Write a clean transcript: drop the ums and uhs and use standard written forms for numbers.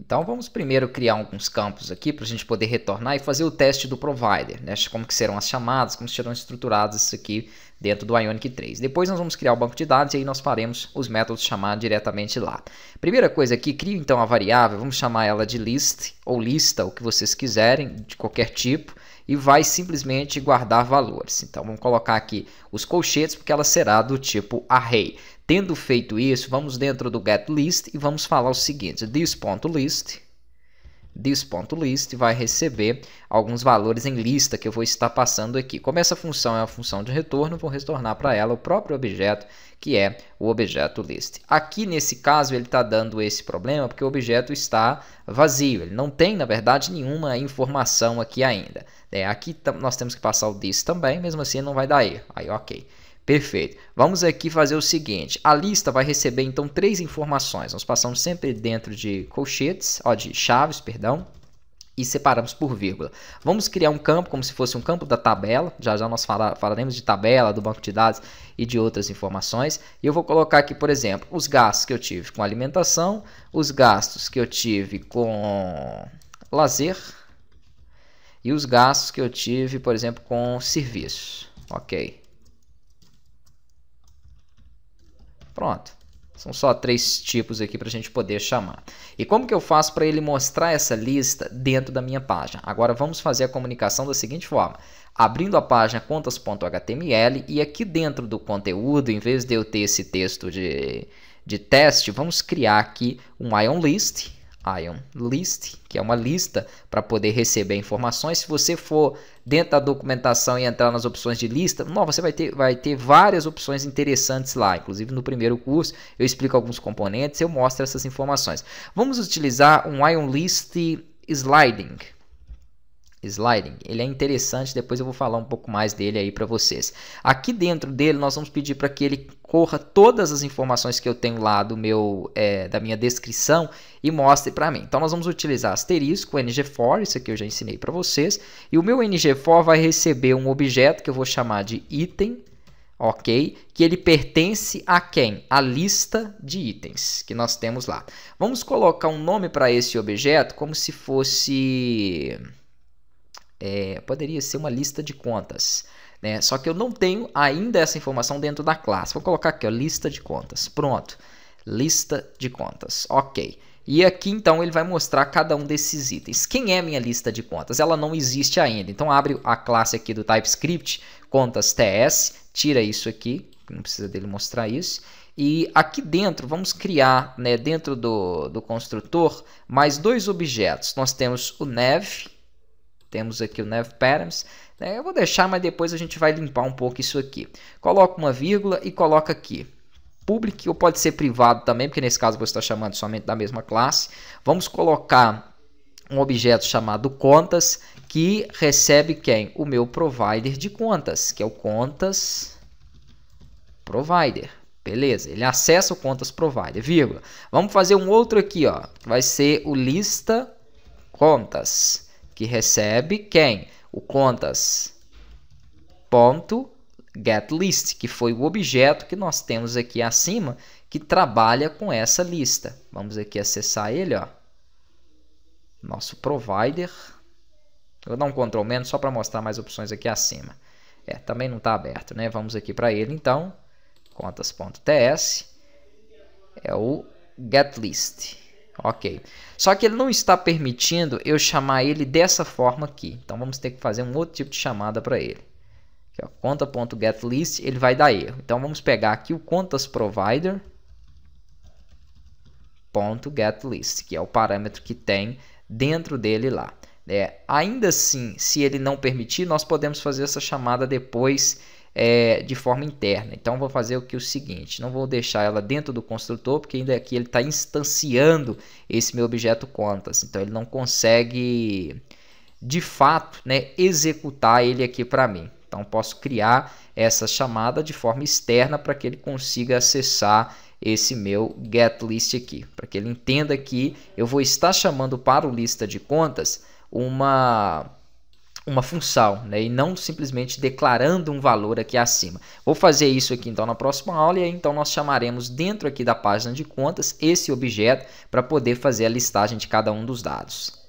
Então vamos primeiro criar alguns campos aqui para a gente poder retornar e fazer o teste do provider, né? Como que serão as chamadas, como serão estruturadas isso aqui dentro do Ionic 3. Depois nós vamos criar o banco de dados e aí nós faremos os métodos chamar diretamente lá. Primeira coisa aqui, crio então a variável, vamos chamar ela de list ou lista, o que vocês quiserem, de qualquer tipo, e vai simplesmente guardar valores. Então vamos colocar aqui os colchetes porque ela será do tipo array. Tendo feito isso, vamos dentro do getList e vamos falar o seguinte: this.list vai receber alguns valores em lista que eu vou estar passando aqui. Como essa função é uma função de retorno, vou retornar para ela o próprio objeto, que é o objeto list. Aqui nesse caso ele está dando esse problema porque o objeto está vazio, ele não tem na verdade nenhuma informação aqui ainda. Aqui nós temos que passar o this também, mesmo assim não vai dar erro. Aí ok. Perfeito. Vamos aqui fazer o seguinte, a lista vai receber então 3 informações. Nós passamos sempre dentro de colchetes, de chaves, perdão, e separamos por vírgula. Vamos criar um campo como se fosse um campo da tabela, já nós falaremos de tabela, do banco de dados e de outras informações. E eu vou colocar aqui, por exemplo, os gastos que eu tive com alimentação, os gastos que eu tive com lazer e os gastos que eu tive, por exemplo, com serviço. Ok. Pronto, são só 3 tipos aqui para a gente poder chamar. E como que eu faço para ele mostrar essa lista dentro da minha página? Agora vamos fazer a comunicação da seguinte forma. Abrindo a página contas.html e aqui dentro do conteúdo, em vez de eu ter esse texto de teste, vamos criar aqui um IonList, que é uma lista para poder receber informações. Se você for dentro da documentação e entrar nas opções de lista, você vai ter várias opções interessantes lá. Inclusive no primeiro curso eu explico alguns componentes, eu mostro essas informações. Vamos utilizar um IonList Sliding. Ele é interessante, depois eu vou falar um pouco mais dele aí para vocês. Aqui dentro dele nós vamos pedir para que ele corra todas as informações que eu tenho lá da minha descrição e mostre para mim. Então nós vamos utilizar asterisco, ngFor, isso aqui eu já ensinei para vocês, e o meu ngFor vai receber um objeto que eu vou chamar de item, ok? Que ele pertence a quem? A lista de itens que nós temos lá. Vamos colocar um nome para esse objeto como se fosse... poderia ser uma lista de contas, né? Só que eu não tenho ainda essa informação dentro da classe. Vou colocar aqui, lista de contas. Pronto, lista de contas, ok. E aqui então ele vai mostrar cada um desses itens. Quem é minha lista de contas? Ela não existe ainda. Então abre a classe aqui do TypeScript, contas TS, tira isso aqui, não precisa dele mostrar isso. E aqui dentro vamos criar, né, dentro do construtor, mais 2 objetos. Nós temos o nav. Temos aqui o navParams, né? Eu vou deixar, mas depois a gente vai limpar um pouco isso aqui. Coloca uma vírgula e coloca aqui public, ou pode ser privado também, porque nesse caso eu vou estar chamando somente da mesma classe. Vamos colocar um objeto chamado contas, que recebe quem? O meu provider de contas, que é o contas provider. Beleza, ele acessa o contas provider, vírgula. Vamos fazer um outro aqui, vai ser o lista contas, que recebe quem? O contas.getList, que foi o objeto que nós temos aqui acima, que trabalha com essa lista. Vamos aqui acessar ele, nosso provider. Eu vou dar um Ctrl menos só para mostrar mais opções aqui acima. Também não está aberto, né? Vamos aqui para ele, então. Contas.ts é o getList. Ok, só que ele não está permitindo eu chamar ele dessa forma aqui. Então vamos ter que fazer um outro tipo de chamada para ele. Conta.getList, ele vai dar erro. Então vamos pegar aqui o contasProvider.getList, que é o parâmetro que tem dentro dele lá. Ainda assim, se ele não permitir, nós podemos fazer essa chamada depois de forma interna. Então vou fazer o seguinte, não vou deixar ela dentro do construtor, porque ainda aqui ele está instanciando esse meu objeto contas, então ele não consegue de fato, né, executar ele aqui para mim. Então posso criar essa chamada de forma externa para que ele consiga acessar esse meu getList aqui, para que ele entenda que eu vou estar chamando para o lista de contas uma função, né, e não simplesmente declarando um valor aqui acima. Vou fazer isso aqui então na próxima aula e aí então nós chamaremos dentro aqui da página de contas esse objeto para poder fazer a listagem de cada um dos dados.